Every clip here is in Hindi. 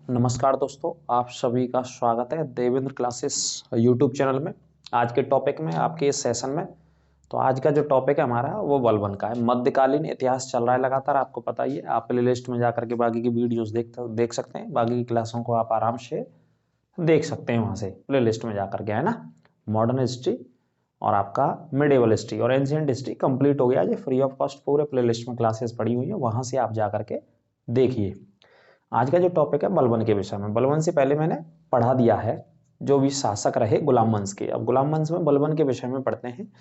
नमस्कार दोस्तों, आप सभी का स्वागत है देवेंद्र क्लासेस यूट्यूब चैनल में। आज के टॉपिक में आपके इस सेशन में तो आज का जो टॉपिक है हमारा वो बलबन का है। मध्यकालीन इतिहास चल रहा है लगातार, आपको पता ही है। आप प्ले लिस्ट में जाकर के बाकी की वीडियोस देख सकते हैं, बाकी की क्लासों को आप आराम से देख सकते हैं वहाँ से प्ले लिस्ट में जाकर के, है ना। मॉडर्न हिस्ट्री और आपका मिडेवल हिस्ट्री और एंशिएंट हिस्ट्री कंप्लीट हो गया। ये फ्री ऑफ कॉस्ट पूरे प्ले लिस्ट में क्लासेस पड़ी हुई है, वहाँ से आप जा करके देखिए। आज का जो टॉपिक है बलबन के विषय में। बलबन से पहले मैंने पढ़ा दिया है जो भी शासक रहे गुलाम वंश के। अब गुलाम वंश में बलबन के विषय में पढ़ते हैं।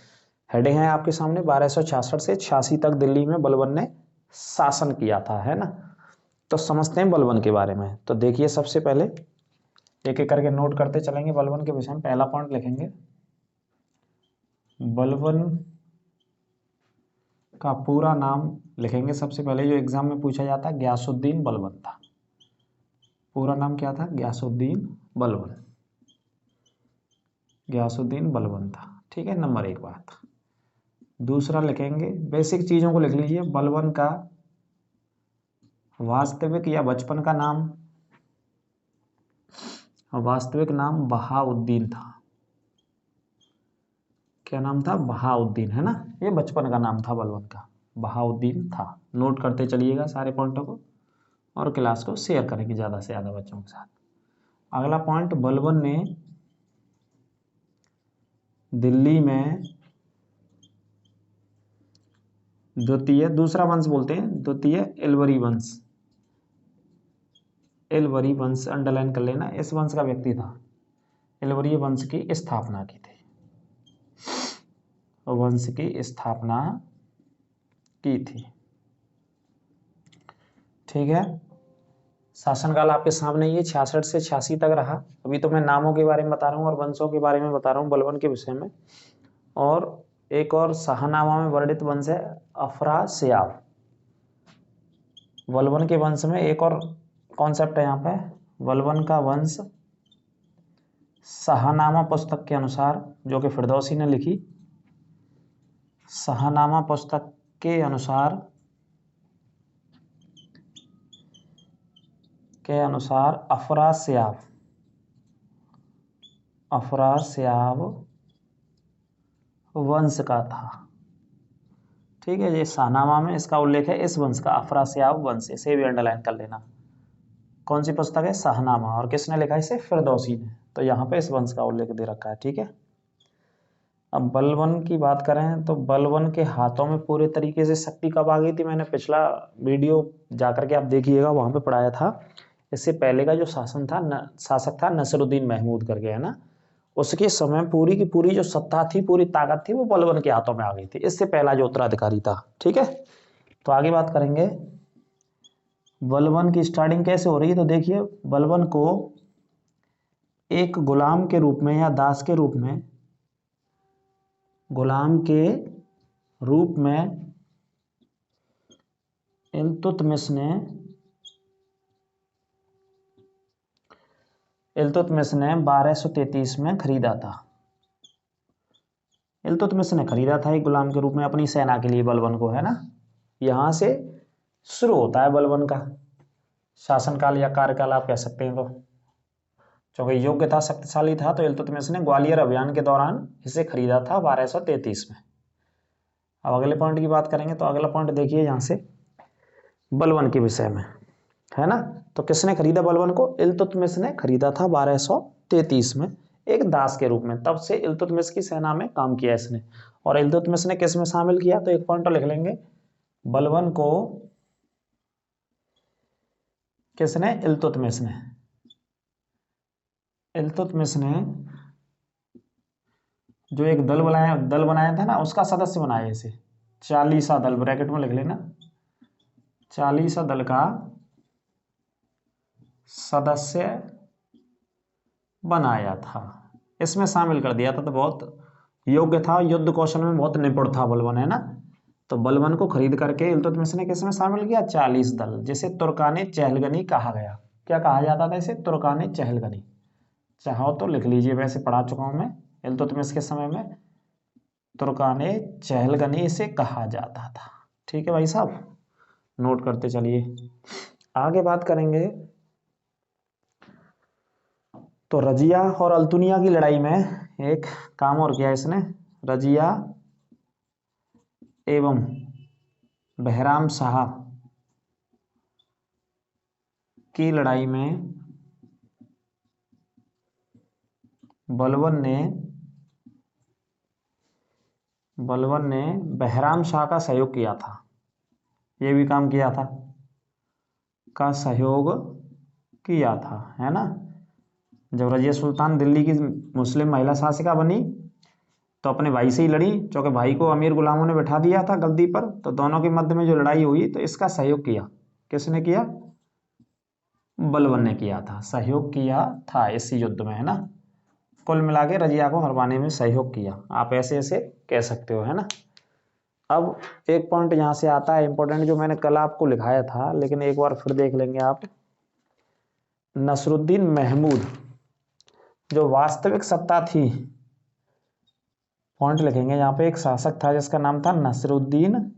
हेडिंग है आपके सामने, 1266 से 86 तक दिल्ली में बलबन ने शासन किया था, है ना। तो समझते हैं बलबन के बारे में। तो देखिए, सबसे पहले एक एक करके नोट करते चलेंगे बलबन के विषय में। पहला पॉइंट लिखेंगे, बलबन का पूरा नाम लिखेंगे। सबसे पहले जो एग्जाम में पूछा जाता है, गयासुद्दीन बलबन था। पूरा नाम क्या था? गयासुद्दीन बलबन। गयासुद्दीन बलबन था, ठीक है। नंबर एक बात। दूसरा लिखेंगे, बेसिक चीजों को लिख लीजिए। बलबन का वास्तविक या बचपन का नाम, वास्तविक नाम बहाउद्दीन था। क्या नाम था? बहाउद्दीन, है ना। ये बचपन का नाम था बलबन का, बहाउद्दीन था। नोट करते चलिएगा सारे पॉइंटों को और क्लास को शेयर करेंगे ज़्यादा से ज़्यादा बच्चों के साथ। अगला पॉइंट, बलबन ने दिल्ली में द्वितीय, दूसरा वंश बोलते हैं, द्वितीय एलवरी वंश। एलवरी वंश अंडरलाइन कर लेना, इस वंश का व्यक्ति था। एलवरी वंश की स्थापना की थी, वंश की स्थापना की थी, ठीक है। शासनकाल आपके सामने ये 66 से 86 तक रहा। अभी तो मैं नामों के बारे में बता रहा हूँ और वंशों के बारे में बता रहा हूँ बलबन के विषय में। और एक और शाहनामा में वर्णित वंश है अफरासियाब। बलबन के वंश में एक और कॉन्सेप्ट है यहाँ पे, बलबन का वंश शाहनामा पुस्तक के अनुसार, जो कि फिरदौसी ने लिखी, शाहनामा पुस्तक के अनुसार अफरासियाब वंश का था, ठीक है। ये शाहनामा में इसका उल्लेख है, इस वंश का, अफरासियाब वंश। इसे भी अंडरलाइन कर लेना। कौन सी पुस्तक है? शाहनामा। और किसने लिखा इसे? फिरदौसी ने। तो यहाँ पे इस वंश का उल्लेख दे रखा है, ठीक है। अब बलबन की बात करें तो बलबन के हाथों में पूरे तरीके से शक्ति कब आ गई थी? मैंने पिछला वीडियो जाकर के आप देखिएगा, वहां पे पढ़ाया था। इससे पहले का जो शासक था नसरुद्दीन महमूद करके, है ना। उसके समय पूरी की पूरी जो सत्ता थी, पूरी ताकत थी, वो बलबन के हाथों में आ गई थी। इससे पहला जो उत्तराधिकारी था, ठीक है। तो आगे बात करेंगे, बलबन की स्टार्टिंग कैसे हो रही है। तो देखिए, बलबन को एक गुलाम के रूप में या दास के रूप में, गुलाम के रूप में इल्तुतमिश ने 1233 में खरीदा था। इल्तुतमिश ने खरीदा था एक गुलाम के रूप में अपनी सेना के लिए बलबन को, है ना। यहां से शुरू होता है बलबन का शासनकाल या कार्यकाल, आप कह सकते हैं। तो क्योंकि योग्य था, शक्तिशाली था, तो इल्तुतमिश ने ग्वालियर अभियान के दौरान इसे खरीदा था 1233 में। अब अगले पॉइंट की बात करेंगे। तो अगला पॉइंट देखिए यहाँ से, बलबन के विषय में, है ना। तो किसने खरीदा बलबन को? इल्तुतमिश ने खरीदा था 1233 में एक दास के रूप में। तब से इल्तुतमिश की सेना में काम किया इसने। और इल्तुतमिश ने किस में शामिल किया? तो एक पॉइंट लिख लेंगे, बलबन को किसने? इल्तुतमिश ने जो एक दल बनाया था ना, उसका सदस्य बनाया इसे। 40 दल, ब्रैकेट में लिख लेना, 40 दल का सदस्य बनाया था, इसमें शामिल कर दिया था। तो बहुत योग्य था, युद्ध कौशल में बहुत निपुण था बलबन, है ना। तो बलबन को खरीद करके इल्तुतमिश ने किसमें शामिल किया? 40 दल, जिसे तुर्काने चहलगनी कहा गया। क्या कहा जाता था इसे? तुर्काने चहलगनी। चाहो तो लिख लीजिए, वैसे पढ़ा चुका हूं मैं। इल्तुतमिश के समय में तुर्काने चहलगनी इसे कहा जाता था, ठीक है भाई साहब। नोट करते चलिए। आगे बात करेंगे, तो रजिया और अल्तुनिया की लड़ाई में एक काम और किया इसने, रजिया एवं बहराम शाह की लड़ाई में बलबन ने बहराम शाह का सहयोग किया था। ये भी काम किया था, का सहयोग किया था, है ना। जब रजिया सुल्तान दिल्ली की मुस्लिम महिला शासिका बनी तो अपने भाई से ही लड़ी, क्योंकि भाई को अमीर गुलामों ने बैठा दिया था गद्दी पर। तो दोनों के मध्य में जो लड़ाई हुई तो इसका सहयोग किया, किसने किया? बलबन ने किया था, सहयोग किया था इस युद्ध में, है ना। कुल मिला के रजिया को हरवाने में सहयोग किया, आप ऐसे ऐसे कह सकते हो, है ना। अब एक पॉइंट यहाँ से आता है इंपॉर्टेंट, जो मैंने कल आपको लिखाया था, लेकिन एक बार फिर देख लेंगे आप। नसरुद्दीन महमूद जो वास्तविक सत्ता थी, पॉइंट लिखेंगे यहाँ पे, एक शासक था जिसका नाम था नसरुद्दीन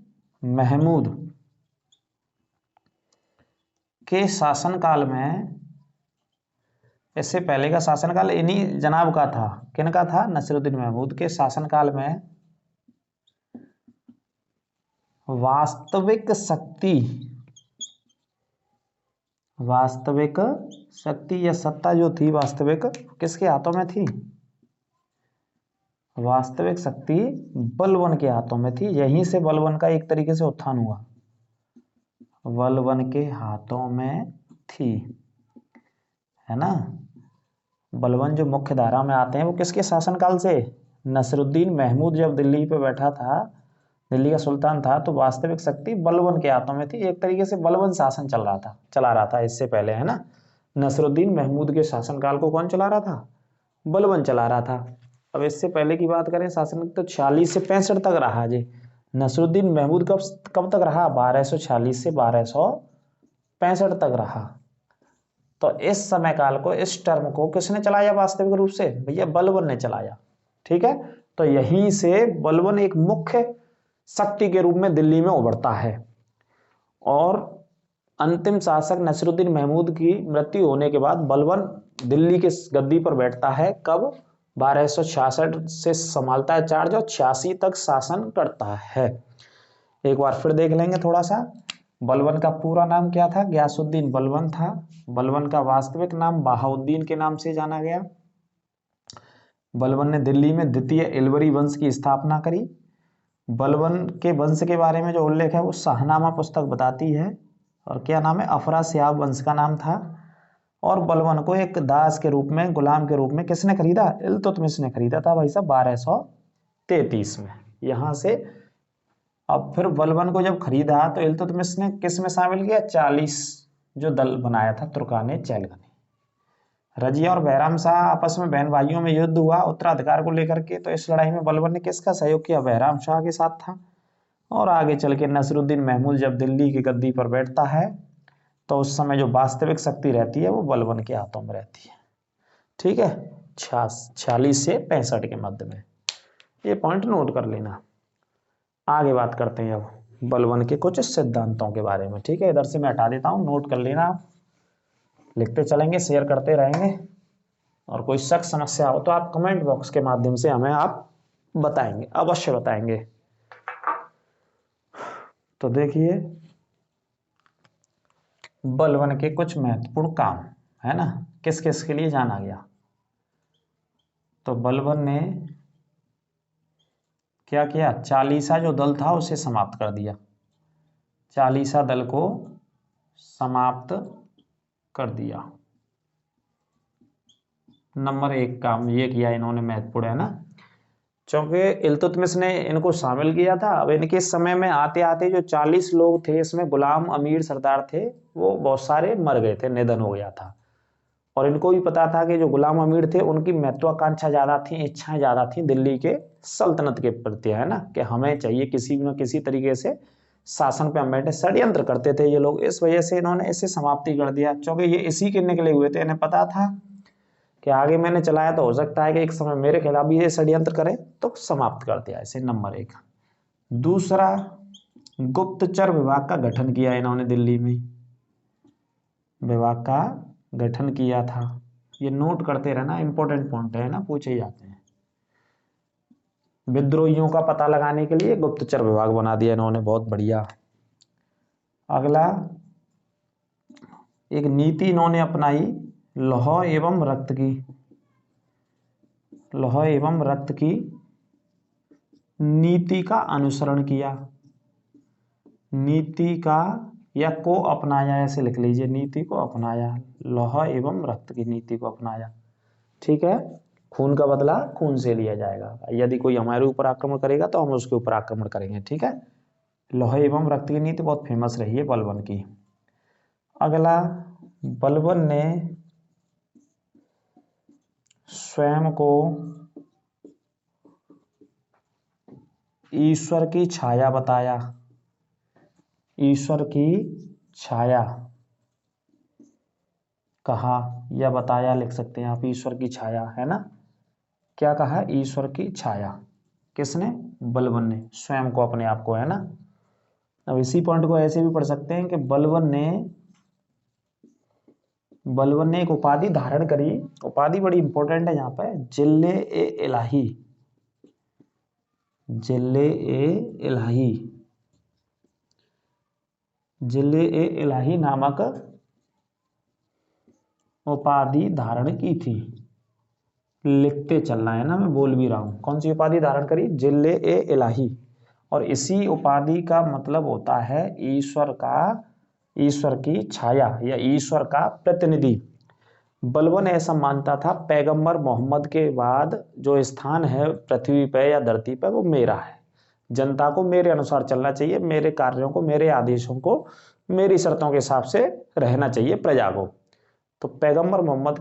महमूद के शासनकाल में, इससे पहले का शासनकाल इन्हीं जनाब का था। किन का था? नसरुद्दीन महमूद के शासनकाल में वास्तविक शक्ति या सत्ता जो थी वास्तविक, किसके हाथों में थी? वास्तविक शक्ति बलबन के हाथों में थी। यहीं से बलबन का एक तरीके से उत्थान हुआ, बलबन के हाथों में थी, है ना। बलबन जो मुख्य धारा में आते हैं वो किसके शासनकाल से? नसरुद्दीन महमूद जब दिल्ली पे बैठा था, दिल्ली का सुल्तान था, तो वास्तविक शक्ति बलबन के हाथों में थी। एक तरीके से बलबन शासन चला रहा था इससे पहले, है ना। नसरुद्दीन महमूद के शासनकाल को कौन चला रहा था? बलबन चला रहा था। अब इससे पहले की बात करें शासन, तो 46 से 65 तक रहा जी। नसरुद्दीन महमूद कब तक रहा? 1246 से 1265 तक रहा। तो इस समय काल को, इस टर्म को किसने चलाया वास्तविक रूप से? भैया बलबन ने चलाया, ठीक है। तो यहीं से बलबन एक मुख्य शक्ति के रूप में दिल्ली में उभरता है। और अंतिम शासक नसरुद्दीन महमूद की मृत्यु होने के बाद बलबन दिल्ली के गद्दी पर बैठता है। कब? 1266 से संभालता है चार्ज और 86 तक शासन करता है। एक बार फिर देख लेंगे थोड़ा सा। बलबन का पूरा नाम क्या था? गयासुद्दीन बलबन था। बलबन का वास्तविक नाम बहाउद्दीन के नाम से जाना गया। बलबन ने दिल्ली में द्वितीय इलवरी वंश की स्थापना करी। बलबन के वंश के बारे में जो उल्लेख है वो शाहनामा पुस्तक बताती है। और क्या नाम है? अफरासियाब वंश का नाम था। और बलबन को एक दास के रूप में, गुलाम के रूप में किसने खरीदा? इल्तुतमिश ने खरीदा था भाई साहब 1233 में। यहाँ से अब फिर बलबन को जब खरीदा तो इल्तुतमिश ने किस में शामिल किया? 40 जो दल बनाया था तुर्काने चैलगनी। रजिया और बहराम शाह आपस में बहन भाइयों में युद्ध हुआ उत्तराधिकार को लेकर के। तो इस लड़ाई में बलबन ने किसका सहयोग किया? बहराम शाह के साथ था। और आगे चल के नसरुद्दीन महमूद जब दिल्ली की गद्दी पर बैठता है तो उस समय जो वास्तविक शक्ति रहती है वो बलबन के हाथों में रहती है, ठीक है। 46 से 65 के मध्य में, ये पॉइंट नोट कर लेना। आगे बात करते हैं अब बलबन के कुछ सिद्धांतों के बारे में, ठीक है। इधर से मैं हटा देता हूँ, नोट कर लेना आप। लिखते चलेंगे, शेयर करते रहेंगे। और कोई शक समस्या हो तो आप कमेंट बॉक्स के माध्यम से हमें आप बताएंगे, अवश्य बताएंगे। तो देखिए बलबन के कुछ महत्वपूर्ण काम, है ना, किस किस के लिए जाना गया। तो बलबन ने क्या किया? चालीसा जो दल था उसे समाप्त कर दिया। चालीसा दल को समाप्त कर दिया। नंबर 1 काम ये किया इन्होंने, महत्वपूर्ण, है ना। क्योंकि इल्तुतमिश ने इनको शामिल किया था। अब इनके समय में आते आते जो 40 लोग थे, इसमें गुलाम अमीर सरदार थे, वो बहुत सारे मर गए थे, निधन हो गया था। और इनको भी पता था कि जो गुलाम अमीर थे उनकी महत्वाकांक्षा ज़्यादा थी, इच्छाएं ज़्यादा थी दिल्ली के सल्तनत के प्रति, है ना, कि हमें चाहिए किसी न किसी तरीके से शासन पे हम बैठे। षड्यंत्र करते थे ये लोग, इस वजह से इन्होंने इसे समाप्ति कर दिया। क्योंकि ये इसी के निकले हुए थे, इन्हें पता था कि आगे मैंने चलाया तो हो सकता है कि एक समय मेरे खिलाफ भी ये षड्यंत्र करें, तो समाप्त कर दिया इसे, नंबर 1। दूसरा, गुप्तचर विभाग का गठन किया इन्होंने, दिल्ली में विभाग का गठन किया था। ये नोट करते रहना, इंपॉर्टेंट पॉइंट है ना, पूछे जाते हैं। विद्रोहियों का पता लगाने के लिए गुप्तचर विभाग बना दिया इन्होंने, बहुत बढ़िया। अगला एक नीति इन्होंने अपनाई लौह एवं रक्त की, लौह एवं रक्त की नीति का अनुसरण किया, नीति का या को अपनाया, ऐसे लिख लीजिए, नीति को अपनाया, लौह एवं रक्त की नीति को अपनाया। ठीक है, खून का बदला खून से लिया जाएगा, यदि कोई हमारे ऊपर आक्रमण करेगा तो हम उसके ऊपर आक्रमण करेंगे। ठीक है, लौह एवं रक्त की नीति बहुत फेमस रही है बलबन की। अगला, बलबन ने स्वयं को ईश्वर की छाया बताया, ईश्वर की छाया कहा या बताया, लिख सकते हैं आप, ईश्वर की छाया, है ना। क्या कहा, ईश्वर की छाया, किसने, बलबन ने, स्वयं को, अपने आप को, है ना। अब इसी पॉइंट को ऐसे भी पढ़ सकते हैं कि बलबन ने एक उपाधि धारण करी, उपाधि बड़ी इंपॉर्टेंट है यहाँ पे, जिल्ले ए इलाही, जिल्ले ए इलाही, जिल्ले ए इलाही नामक उपाधि धारण की थी। लिखते चलना है ना, मैं बोल भी रहा हूं। कौन सी उपाधि धारण करी, जिल्ले ए इलाही, और इसी उपाधि का मतलब होता है ईश्वर का, ईश्वर की छाया या ईश्वर का प्रतिनिधि। बलबन ऐसा मानता था पैगंबर मोहम्मद के बाद जो स्थान है पृथ्वी पे या धरती पे वो मेरा है, जनता को मेरे अनुसार चलना चाहिए, मेरे कार्यों को, मेरे आदेशों को, मेरी शर्तों के हिसाब से रहना चाहिए प्रजा को। तो पैगंबर मोहम्मद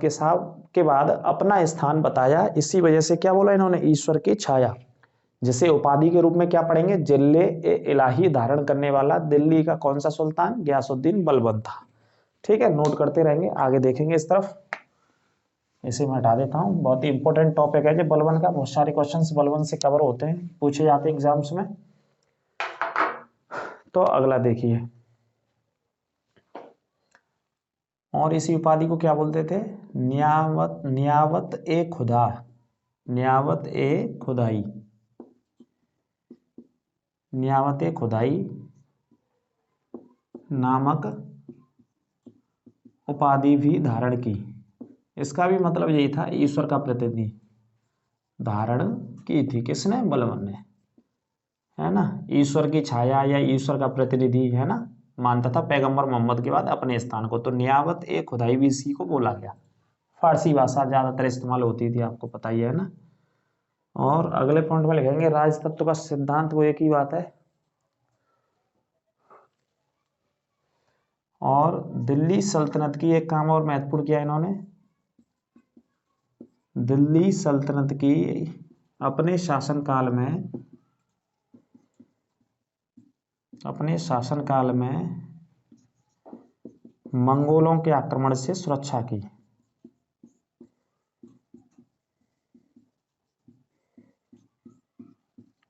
के बाद अपना स्थान बताया, इसी वजह से क्या बोला इन्होंने, ईश्वर की छाया, जिसे उपाधि के रूप में क्या पढ़ेंगे, जिल्ले ए इलाही धारण करने वाला दिल्ली का कौन सा सुल्तान, गयासुद्दीन बलबन था। ठीक है, नोट करते रहेंगे, आगे देखेंगे इस तरफ। इसे मैं हटा देता हूँ, बहुत ही इंपॉर्टेंट टॉपिक है जो बलबन का, बहुत सारे क्वेश्चंस बलबन से कवर होते हैं, पूछे जाते हैं एग्जाम्स में। तो अगला देखिए, और इसी उपाधि को क्या बोलते थे, नियावत ए खुदा, नियावत ए खुदाई, नियावत ए खुदाई नामक उपाधि भी धारण की। इसका भी मतलब यही था, ईश्वर का प्रतिनिधि धारण की थी, किसने, बलबन ने, है ना। ईश्वर की छाया या ईश्वर का प्रतिनिधि, है ना, मानता था पैगंबर मोहम्मद के बाद अपने स्थान को। तो नियावत ए खुदाई भी इसी को बोला गया। फारसी भाषा ज्यादातर इस्तेमाल होती थी, आपको पता ही है ना। और अगले पॉइंट में लिखेंगे राज तत्व का सिद्धांत, वो एक ही बात है। और दिल्ली सल्तनत की एक काम और महत्वपूर्ण किया इन्होंने, दिल्ली सल्तनत की अपने शासनकाल में मंगोलों के आक्रमण से सुरक्षा की,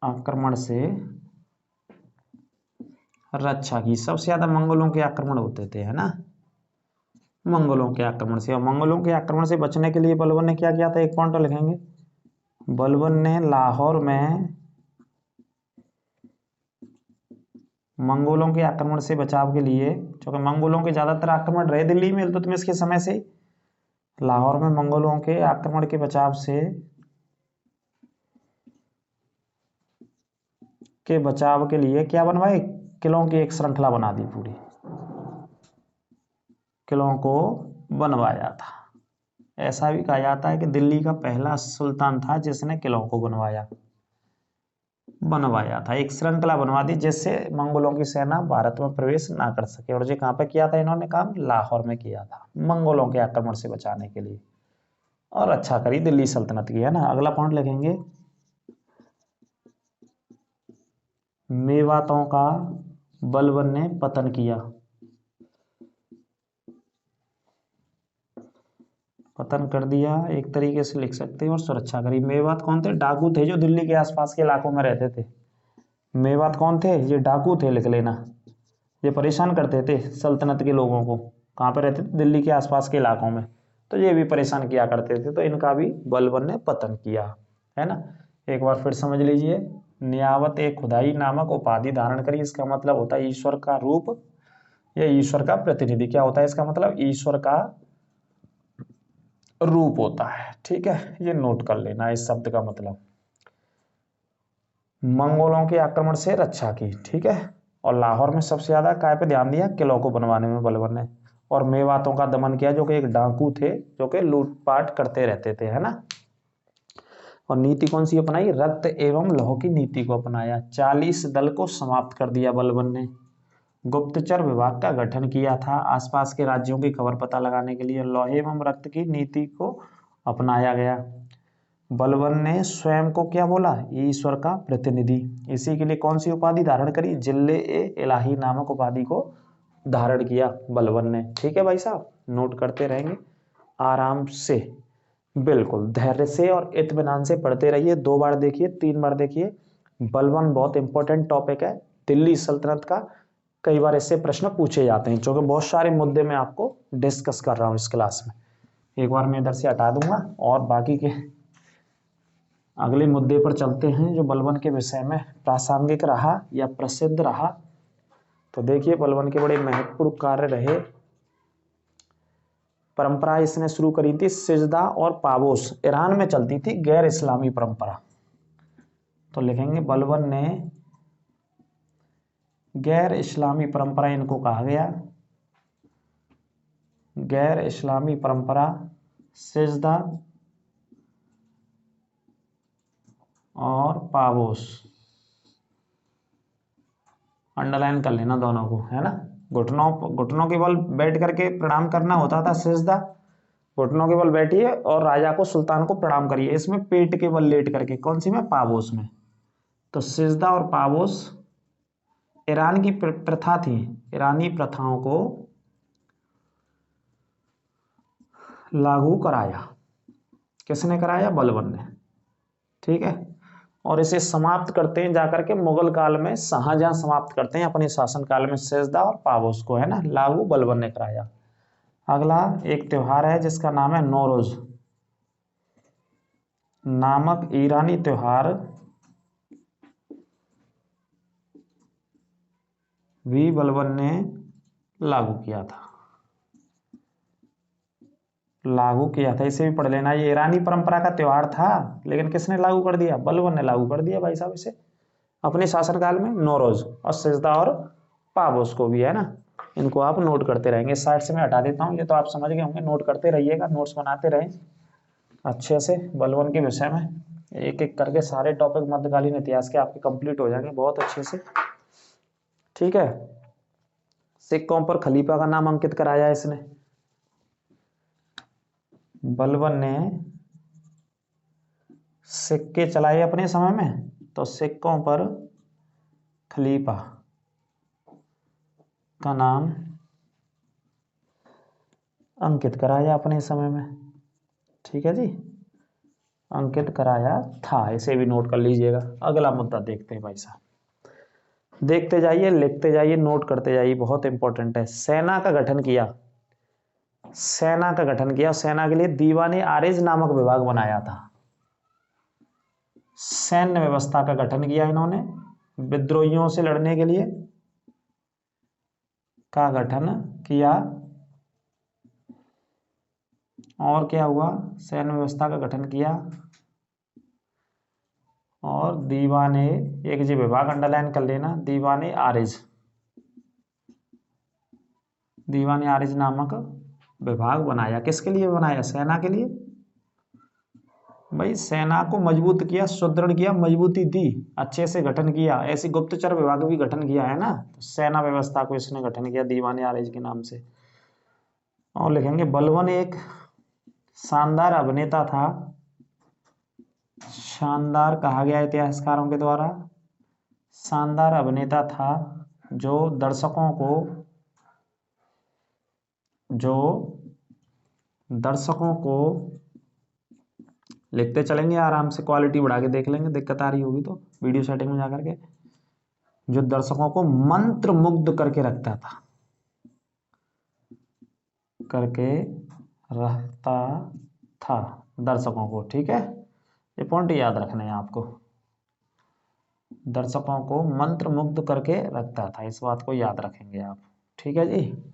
आक्रमण से रक्षा की। सबसे ज्यादा मंगोलों के आक्रमण होते थे, है ना, मंगोलों के आक्रमण से। और मंगोलों के आक्रमण से बचने के लिए बलबन ने क्या किया था, एक पॉइंट लिखेंगे, बलबन ने लाहौर में मंगोलों के आक्रमण से बचाव के लिए, क्योंकि मंगोलों के ज्यादातर आक्रमण रहे दिल्ली में इल्तुतमिश के समय से, लाहौर में मंगोलों के आक्रमण के बचाव के लिए क्या बनवाए, किलों की एक श्रृंखला बना दी, पूरी किलों को बनवाया था। ऐसा भी कहा जाता है कि दिल्ली का पहला सुल्तान था जिसने किलों को बनवाया था, एक श्रृंखला बनवा दी जिससे मंगोलों की सेना भारत में प्रवेश ना कर सके। और ये कहाँ पे किया था इन्होंने काम, लाहौर में किया था, मंगोलों के आक्रमण से बचाने के लिए, और अच्छा करी दिल्ली सल्तनत की, है ना। अगला पॉइंट लिखेंगे, मेवातों का बलबन ने पतन किया, पतन कर दिया, एक तरीके से लिख सकते हैं, और सुरक्षा करी। मेवात कौन थे, डाकू थे जो दिल्ली के आसपास के इलाकों में रहते थे। मेवात कौन थे, ये डाकू थे, लिख लेना। ये परेशान करते थे सल्तनत के लोगों को, कहाँ पे रहते थे, दिल्ली के आसपास के इलाकों में। तो ये भी परेशान किया करते थे, तो इनका भी बलबन ने पतन किया, है ना। एक बार फिर समझ लीजिए, नियावत एक खुदाई नामक उपाधि धारण करी, इसका मतलब होता है ईश्वर का रूप या ईश्वर का प्रतिनिधि। क्या होता है इसका मतलब? ईश्वर का रूप होता है, ठीक है, ये नोट कर लेना इस शब्द का मतलब। मंगोलों के आक्रमण से रक्षा की, ठीक है, और लाहौर में सबसे ज्यादा काय पे ध्यान दिया? किलों को बनवाने में बलबन ने। और मेवातों का दमन किया, जो कि एक डाकू थे, जो कि लूटपाट करते रहते थे, है ना। और नीति कौन सी अपनाई? रक्त एवं लौह की नीति को अपनाया। 40 दल को समाप्त कर दिया बलबन ने। गुप्तचर विभाग का गठन किया था आसपास के राज्यों की खबर पता लगाने के लिए। लौह एवं रक्त की नीति को अपनाया गया। बलबन ने स्वयं को क्या बोला? ईश्वर का प्रतिनिधि। इसी के लिए कौन सी उपाधि धारण करी? जिल्ले ए इलाही नामक उपाधि को धारण किया बलबन ने। ठीक है भाई साहब, नोट करते रहेंगे आराम से, बिल्कुल धैर्य से और इत्मीनान से पढ़ते रहिए। 2 बार देखिए, 3 बार देखिए। बलबन बहुत इंपॉर्टेंट टॉपिक है दिल्ली सल्तनत का। कई बार इससे प्रश्न पूछे जाते हैं, क्योंकि बहुत सारे मुद्दे मैं आपको डिस्कस कर रहा हूँ इस क्लास में। एक बार मैं इधर से हटा दूंगा और बाकी के अगले मुद्दे पर चलते हैं, जो बलबन के विषय में प्रासंगिक रहा या प्रसिद्ध रहा। तो देखिए, बलबन के बड़े महत्वपूर्ण कार्य रहे। परंपरा इसने शुरू करी थी सिजदा और पाबोस, ईरान में चलती थी गैर इस्लामी परंपरा। तो लिखेंगे बलबन ने गैर इस्लामी परंपरा, इनको कहा गया गैर इस्लामी परंपरा, सिजदा और पाबोस, अंडरलाइन कर लेना दोनों को, है ना। घुटनों के बल बैठ करके प्रणाम करना होता था सिजदा, घुटनों के बल बैठिए और राजा को, सुल्तान को प्रणाम करिए। इसमें पेट के बल लेट करके, कौन सी में? पाबोस में। तो सिजदा और पाबोस ईरान की प्रथा थी। ईरानी प्रथाओं को लागू कराया। किसने कराया? बलबन ने, ठीक है। और इसे समाप्त करते हैं जाकर के मुगल काल में, शाहजहां समाप्त करते हैं अपने शासन काल में सिजदा और पाबोस को, है ना। लागू बलबन ने कराया। अगला एक त्योहार है जिसका नाम है नौरोज नामक ईरानी त्योहार भी बलबन ने लागू किया था। इसे भी पढ़ लेना। ये ईरानी परंपरा का त्योहार था, लेकिन किसने लागू कर दिया? बलबन ने लागू कर दिया भाई साहब इसे अपने शासनकाल में। नौरोज और सिजदा और पाबोस को भी, है ना। इनको आप नोट करते रहेंगे। साइड से मैं हटा देता हूँ, ये तो आप समझ गए होंगे। नोट करते रहिएगा, नोट्स बनाते रहें अच्छे से बलबन के विषय में। एक एक करके सारे टॉपिक मध्यकालीन इतिहास के आपके कंप्लीट हो जाएंगे बहुत अच्छे से, ठीक है। सिक्कों पर खलीफा का नाम अंकित कराया इसने। बलबन ने सिक्के चलाए अपने समय में, तो सिक्कों पर खलीफा का नाम अंकित कराया अपने समय में, ठीक है जी, अंकित कराया था। इसे भी नोट कर लीजिएगा। अगला मुद्दा देखते हैं भाई साहब, देखते जाइए, लिखते जाइए, नोट करते जाइए, बहुत इंपॉर्टेंट है। सेना का गठन किया। सेना का गठन किया, सेना के लिए दीवाने आरिज नामक विभाग बनाया था। सैन्य व्यवस्था का गठन किया इन्होंने, विद्रोहियों से लड़ने के लिए का गठन किया। और क्या हुआ? सैन्य व्यवस्था का गठन किया और दीवाने, एक जी विभाग अंडरलाइन कर लेना, दीवाने आरिज, दीवाने आरिज नामक विभाग बनाया। किसके लिए बनाया? सेना के लिए। भाई सेना को मजबूत किया, सुदृढ़ किया, मजबूती दी, अच्छे से गठन किया। ऐसी गुप्तचर विभाग भी गठन किया, है ना। तो सेना व्यवस्था को इसने गठन किया दीवाने आरिज के नाम से। और लिखेंगे बलबन एक शानदार अभिनेता था। शानदार कहा गया इतिहासकारों के द्वारा, शानदार अभिनेता था जो दर्शकों को लिखते चलेंगे आराम से, क्वालिटी बढ़ा के देख लेंगे, दिक्कत आ रही होगी तो वीडियो सेटिंग में जाकर के, जो दर्शकों को मंत्र मुग्ध करके रहता था दर्शकों को। ठीक है, ये पॉइंट याद रखना है आपको। दर्शकों को मंत्र मुग्ध करके रखता था, इस बात को याद रखेंगे आप। ठीक है जी।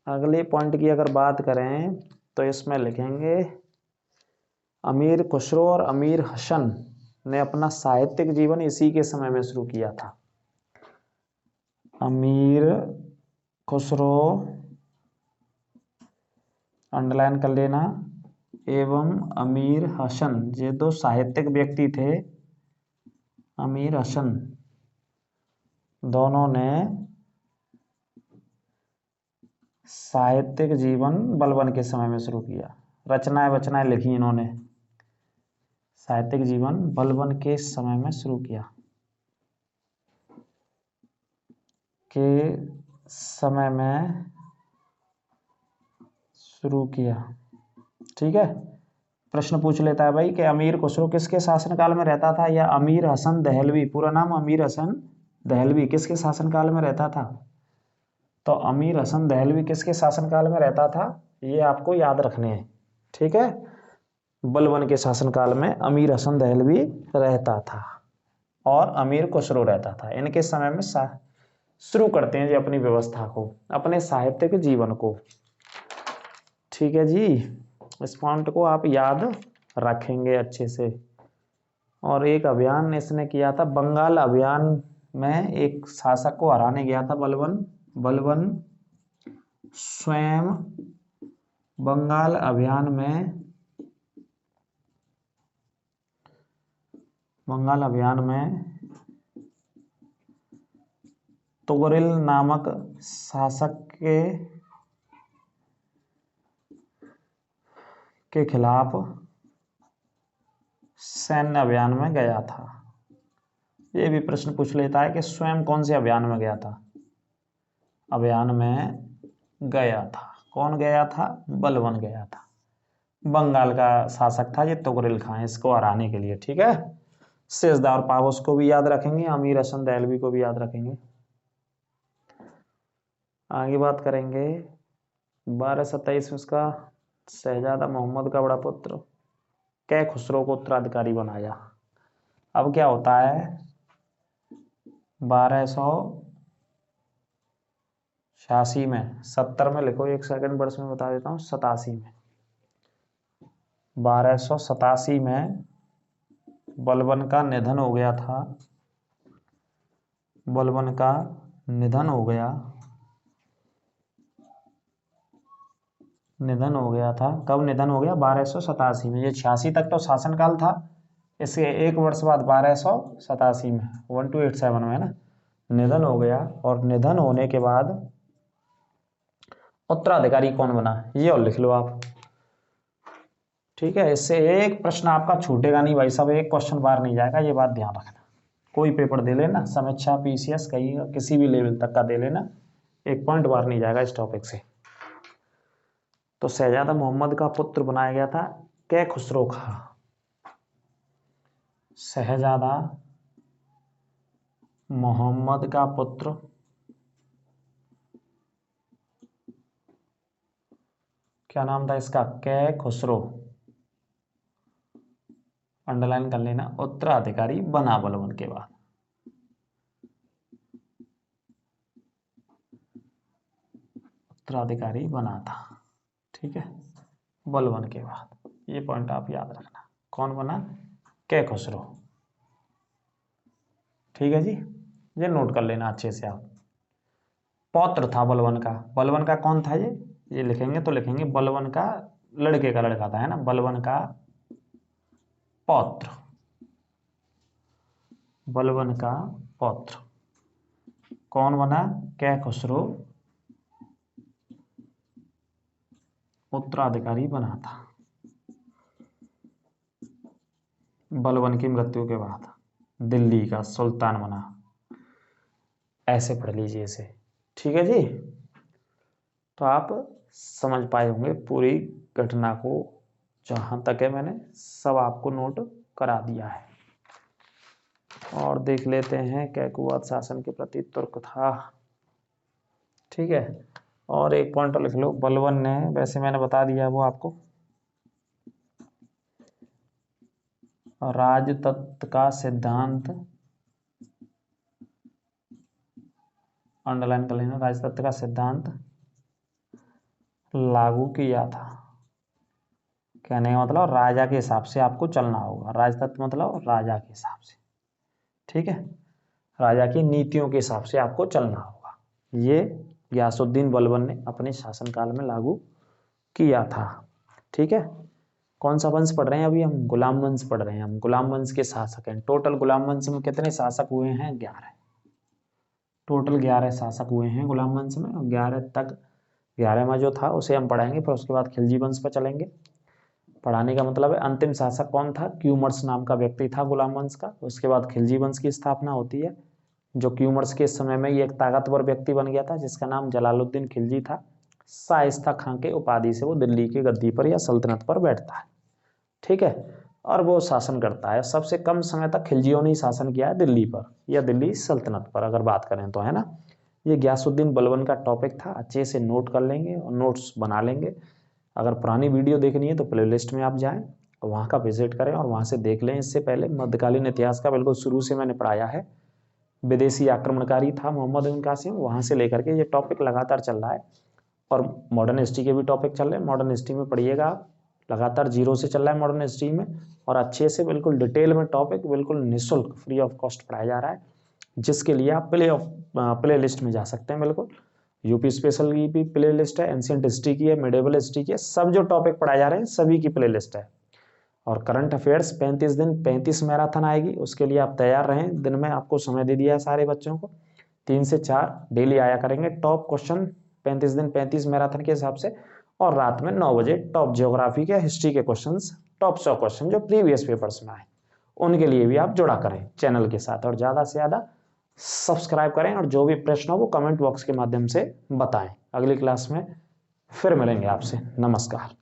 अगले पॉइंट की अगर बात करें तो इसमें लिखेंगे अमीर खुसरो और अमीर हसन ने अपना साहित्यिक जीवन इसी के समय में शुरू किया था। अमीर खुसरो, अंडरलाइन कर लेना, एवं अमीर हसन, ये दो साहित्यिक व्यक्ति थे। अमीर हसन दोनों ने साहित्यिक जीवन बलबन के समय में शुरू किया। रचनाएं वचनाएं लिखी इन्होंने, साहित्यिक जीवन बलबन के समय में शुरू किया, के समय में शुरू किया। ठीक है, प्रश्न पूछ लेता है भाई कि अमीर खुसरो किसके शासनकाल में रहता था, या अमीर हसन दहलवी, पूरा नाम अमीर हसन दहलवी, किसके शासनकाल में रहता था। तो अमीर हसन दहलवी किसके शासनकाल में रहता था, ये आपको याद रखने हैं। ठीक है, बलबन के शासनकाल में अमीर हसन दहलवी रहता था और अमीर खुसरो रहता था। इनके समय में शुरू करते हैं जी अपनी व्यवस्था को, अपने साहित्यिक जीवन को। ठीक है जी, इस पॉइंट को आप याद रखेंगे अच्छे से। और एक अभियान इसने किया था, बंगाल अभियान में एक शासक को हराने गया था बलबन स्वयं बंगाल अभियान में तुगरिल नामक शासक के खिलाफ सैन्य अभियान में गया था। ये भी प्रश्न पूछ लेता है कि स्वयं कौन से अभियान में गया था। अभियान में गया था, कौन गया था, बलबन गया था। बंगाल का शासक था ये तुगरिल खां, इसको हराने के लिए। ठीक है, सेजदार पावस को भी याद रखेंगे, अमीर हसन दहलवी को भी याद रखेंगे। आगे बात करेंगे 1227 में उसका शहजादा मोहम्मद का बड़ा पुत्र कै खुसरो को उत्तराधिकारी बनाया। अब क्या होता है, 1286 में, 70 में लिखो, एक सेकंड वर्ष में बता देता हूँ, 87 में, 1287 में बलबन का निधन हो गया था। बलबन का निधन हो गया था। कब निधन हो गया, 1287 में। ये 86 तक तो शासनकाल था, इसके एक वर्ष बाद 1287 में, 1287 में ना निधन हो गया। और निधन होने के बाद उत्तराधिकारी कौन बना, ये और लिख लो आप। ठीक है, इससे एक प्रश्न आपका छूटेगा नहीं भाई साहब, एक क्वेश्चन बाहर नहीं जाएगा, ये बात ध्यान रखना। कोई पेपर दे लेना, समीक्षा, पीसीएस, कहीं किसी भी लेवल तक का दे लेना, एक पॉइंट बाहर नहीं जाएगा इस टॉपिक से। तो शहजादा मोहम्मद का पुत्र बनाया गया था कै खुसरो खां। शहजादा मोहम्मद का पुत्र क्या नाम था इसका, कै खुसरो, अंडरलाइन कर लेना, उत्तराधिकारी बना बलबन के बाद। उत्तराधिकारी बना था, ठीक है, बलबन के बाद। ये पॉइंट आप याद रखना, कौन बना, कै खुसरो। ठीक है जी, ये नोट कर लेना अच्छे से आप। पौत्र था बलबन का, बलबन का कौन था ये लिखेंगे तो लिखेंगे बलबन का लड़के का लड़का था, है ना, बलबन का पौत्र, बलबन का पौत्र कौन बना, कै खुसरो उत्तराधिकारी बना था बलबन की मृत्यु के बाद। दिल्ली का सुल्तान बना, ऐसे पढ़ लीजिए इसे। ठीक है जी, तो आप समझ पाए होंगे पूरी घटना को, जहां तक है मैंने सब आपको नोट करा दिया है। और देख लेते हैं कैकुवाद शासन के प्रति तुर्क था। ठीक है, और एक पॉइंट लिख लो, बलबन ने, वैसे मैंने बता दिया वो आपको, राजतत्व का सिद्धांत, अंडरलाइन कर लेना, राजतत्व का सिद्धांत लागू किया था। कहने का मतलब राजा के हिसाब से आपको चलना होगा, राजतत्व मतलब राजा के हिसाब से, ठीक है, राजा की नीतियों के हिसाब से आपको चलना होगा। ये गयासुद्दीन बलबन ने अपने शासनकाल में लागू किया था, ठीक है। कौन सा वंश पढ़ रहे हैं अभी हम? गुलाम वंश पढ़ रहे हैं हम। गुलाम वंश के शासक हैं। टोटल गुलाम वंश में कितने शासक हुए हैं? 11। टोटल 11 शासक हुए हैं गुलाम वंश में, और 11 तक, 11वां जो था उसे हम पढ़ाएंगे, फिर उसके बाद खिलजी वंश पर चलेंगे। पढ़ाने का मतलब है अंतिम शासक कौन था? क्यूमर्स नाम का व्यक्ति था गुलाम वंश का। उसके बाद खिलजी वंश की स्थापना होती है, जो क्यूमर्स के समय में ये एक ताकतवर व्यक्ति बन गया था, जिसका नाम जलालुद्दीन खिलजी था। शाइस्ता खां के उपाधि से वो दिल्ली की गद्दी पर या सल्तनत पर बैठता है, ठीक है, और वो शासन करता है। सबसे कम समय तक खिलजियों ने शासन किया है दिल्ली पर या दिल्ली सल्तनत पर, अगर बात करें तो, है ना। ये गयासुद्दीन बलबन का टॉपिक था, अच्छे से नोट कर लेंगे और नोट्स बना लेंगे। अगर पुरानी वीडियो देखनी है तो प्लेलिस्ट में आप जाएं, वहाँ का विजिट करें और वहाँ से देख लें। इससे पहले मध्यकालीन इतिहास का बिल्कुल शुरू से मैंने पढ़ाया है। विदेशी आक्रमणकारी था मोहम्मद बिन कासिम, वहाँ से लेकर के ये टॉपिक लगातार चल रहा है। और मॉडर्न हिस्ट्री के भी टॉपिक चल रहे हैं, मॉडर्न हिस्ट्री में पढ़िएगा आप, लगातार जीरो से चल रहा है मॉडर्न हिस्ट्री में, और अच्छे से बिल्कुल डिटेल में टॉपिक बिल्कुल निःशुल्क फ्री ऑफ कॉस्ट पढ़ाया जा रहा है, जिसके लिए आप प्ले लिस्ट में जा सकते हैं। बिल्कुल यूपी स्पेशल की भी प्ले लिस्ट है, एंशिएंट हिस्ट्री की है, मिडिवल हिस्ट्री की है, सब जो टॉपिक पढ़ाए जा रहे हैं सभी की प्ले लिस्ट है। और करंट अफेयर्स 35 दिन 35 मैराथन आएगी, उसके लिए आप तैयार रहें। दिन में आपको समय दे दिया है सारे बच्चों को, 3 से 4 डेली आया करेंगे। टॉप क्वेश्चन 35 दिन 35 मैराथन के हिसाब से, और रात में 9 बजे टॉप ज्योग्राफी के, हिस्ट्री के क्वेश्चंस, टॉप 100 क्वेश्चन जो प्रीवियस पेपर्स में आए, उनके लिए भी आप जुड़ा करें चैनल के साथ, और ज़्यादा से ज़्यादा सब्सक्राइब करें, और जो भी प्रश्न हो वो कमेंट बॉक्स के माध्यम से बताएं। अगली क्लास में फिर मिलेंगे आपसे। नमस्कार।